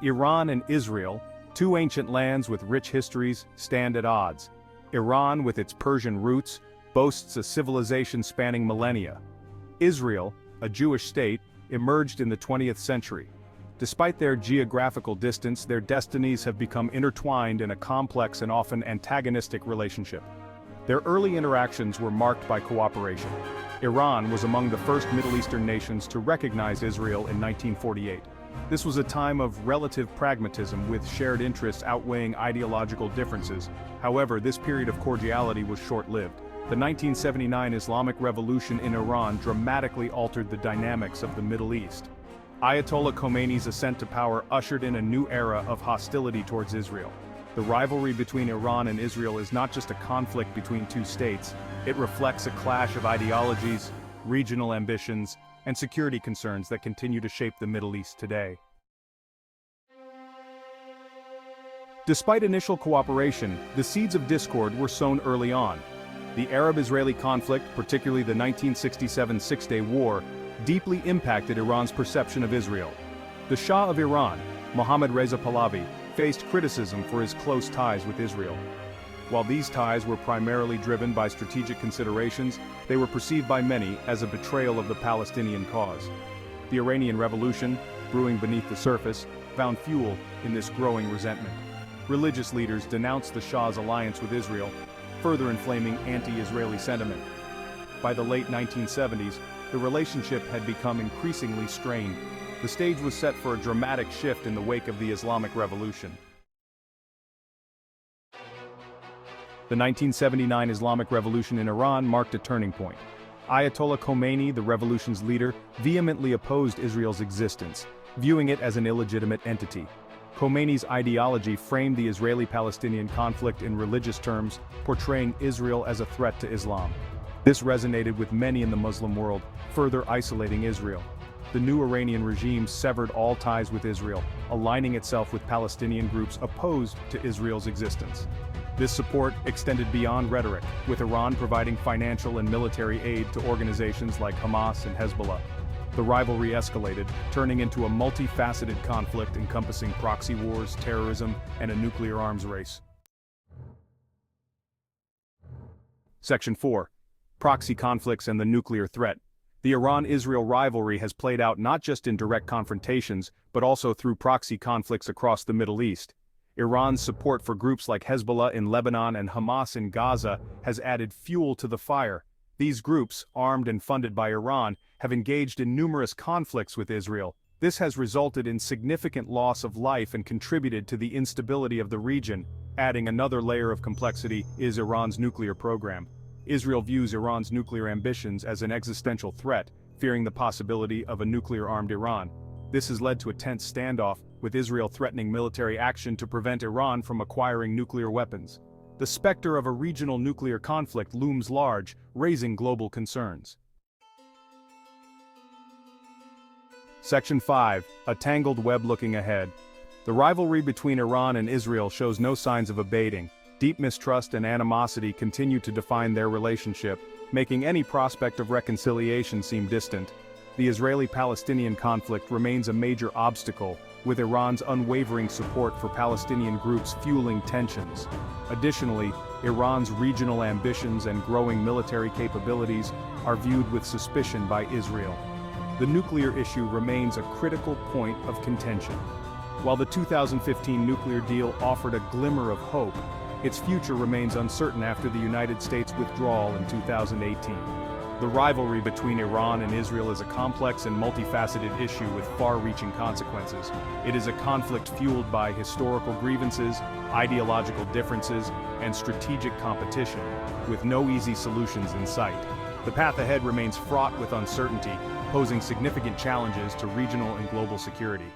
Iran and Israel, two ancient lands with rich histories, stand at odds. Iran, with its Persian roots, boasts a civilization spanning millennia. Israel, a Jewish state, emerged in the 20th century. Despite their geographical distance, their destinies have become intertwined in a complex and often antagonistic relationship. Their early interactions were marked by cooperation. Iran was among the first Middle Eastern nations to recognize Israel in 1948. This was a time of relative pragmatism with shared interests outweighing ideological differences. However, this period of cordiality was short-lived. The 1979 Islamic Revolution in Iran dramatically altered the dynamics of the Middle East. Ayatollah Khomeini's ascent to power ushered in a new era of hostility towards Israel. The rivalry between Iran and Israel is not just a conflict between two states, it reflects a clash of ideologies, regional ambitions, and security concerns that continue to shape the Middle East today. Despite initial cooperation, the seeds of discord were sown early on. The Arab-Israeli conflict, particularly the 1967 Six-Day War, deeply impacted Iran's perception of Israel. The Shah of Iran, Mohammad Reza Pahlavi, faced criticism for his close ties with Israel. While these ties were primarily driven by strategic considerations, they were perceived by many as a betrayal of the Palestinian cause. The Iranian Revolution, brewing beneath the surface, found fuel in this growing resentment. Religious leaders denounced the Shah's alliance with Israel, further inflaming anti-Israeli sentiment. By the late 1970s, the relationship had become increasingly strained. The stage was set for a dramatic shift in the wake of the Islamic Revolution. The 1979 Islamic Revolution in Iran marked a turning point. Ayatollah Khomeini, the revolution's leader, vehemently opposed Israel's existence, viewing it as an illegitimate entity. Khomeini's ideology framed the Israeli-Palestinian conflict in religious terms, portraying Israel as a threat to Islam. This resonated with many in the Muslim world, further isolating Israel. The new Iranian regime severed all ties with Israel, aligning itself with Palestinian groups opposed to Israel's existence. This support extended beyond rhetoric, with Iran providing financial and military aid to organizations like Hamas and Hezbollah. The rivalry escalated, turning into a multifaceted conflict encompassing proxy wars, terrorism, and a nuclear arms race. Section 4. Proxy conflicts and the nuclear threat. The Iran-Israel rivalry has played out not just in direct confrontations, but also through proxy conflicts across the Middle East. Iran's support for groups like Hezbollah in Lebanon and Hamas in Gaza has added fuel to the fire. These groups, armed and funded by Iran, have engaged in numerous conflicts with Israel. This has resulted in significant loss of life and contributed to the instability of the region. Adding another layer of complexity is Iran's nuclear program. Israel views Iran's nuclear ambitions as an existential threat, fearing the possibility of a nuclear-armed Iran. This has led to a tense standoff, with Israel threatening military action to prevent Iran from acquiring nuclear weapons. The specter of a regional nuclear conflict looms large, raising global concerns. Section 5. A tangled web looking ahead. The rivalry between Iran and Israel shows no signs of abating. Deep mistrust and animosity continue to define their relationship, making any prospect of reconciliation seem distant. The Israeli-Palestinian conflict remains a major obstacle, with Iran's unwavering support for Palestinian groups fueling tensions. Additionally, Iran's regional ambitions and growing military capabilities are viewed with suspicion by Israel. The nuclear issue remains a critical point of contention. While the 2015 nuclear deal offered a glimmer of hope, its future remains uncertain after the United States' withdrawal in 2018. The rivalry between Iran and Israel is a complex and multifaceted issue with far-reaching consequences. It is a conflict fueled by historical grievances, ideological differences, and strategic competition, with no easy solutions in sight. The path ahead remains fraught with uncertainty, posing significant challenges to regional and global security.